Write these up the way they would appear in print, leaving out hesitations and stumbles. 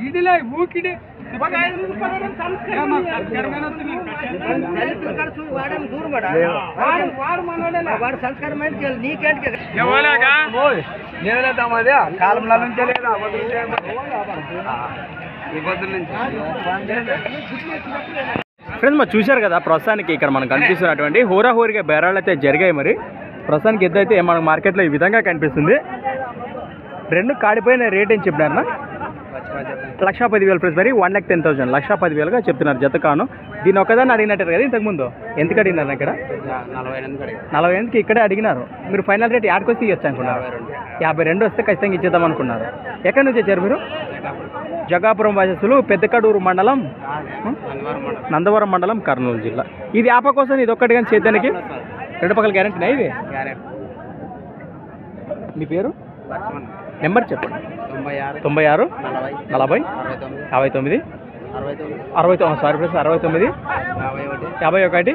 ఇడిలే ఊకిడి వాడు సంస్కారమైన నీకేంటి కాలంలో నుంచే లేదా ఫ్రెండ్స్ మరి చూశారు కదా ప్రస్తుతానికి ఇక్కడ మనకు కనిపిస్తున్నటువంటి హోరాహోరీగా బేరాలు అయితే జరిగాయి. మరి ప్రస్తుతానికి ఎద్దు అయితే మనకు మార్కెట్లో ఈ విధంగా కనిపిస్తుంది. రెండు కాడిపోయిన రేట్ ఏం చెప్పినారన్నా? 1,10,000 ప్రైస్ మరి 1,10,000 1,10,000గా చెప్తున్నారు జత కాను. దీని ఒకదాన్ని అడిగినట్టారు కదా ఇంతకుముందు, ఎందుకు అడిగినారు ఇక్కడ? 48కి ఇక్కడే అడిగినారు. మీరు ఫైనల్ రేట్ యాడ్కి వస్తే ఇవ్వచ్చు అనుకున్నారు. 52 వస్తే ఖచ్చితంగా ఇచ్చేద్దాం అనుకున్నారు. ఎక్కడి నుంచి వచ్చారు మీరు? జగాపురం వాసస్సులు, పెద్దకడూరు మండలం, నందవరం మండలం, కర్నూలు జిల్లా. ఇది ఆప కోసం ఇది ఒక్కటి కానీ చేద్దానికి రెండు పక్కల గ్యారెంటీనా ఇది? మీ పేరు, నెంబర్ చెప్పండి. 96 40 59 60 సారీ ప్లస్ 69 51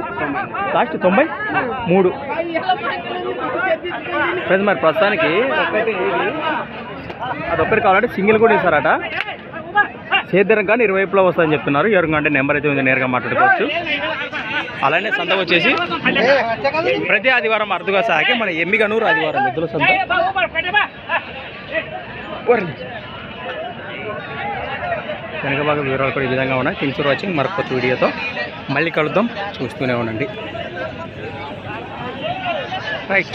లాస్ట్ 93. ఫ్రెండ్స్ మరి ప్రస్తుతానికి ఒకటి అదొక్కటి కావాలంటే సింగిల్ కూడా ఇస్తారట. సేద్దరం కానీ 20 వైపులో వస్తుందని చెప్తున్నారు. ఎవరికి అంటే నెంబర్ అయితే ఉంది, నేరుగా మాట్లాడుకోవచ్చు. అలానే సంత వచ్చేసి ప్రతి ఆదివారం అరుదుగా సాగి మన ఎమ్మిగనూరు ఆదివారం ఎద్దుల సంత. వెనక బాగా వివరాలు కూడా ఈ విధంగా ఉన్నాయి. Things for watching. మరొక కొత్త వీడియోతో మళ్ళీ కలుద్దాం. చూస్తూనే ఉండండి. రైట్.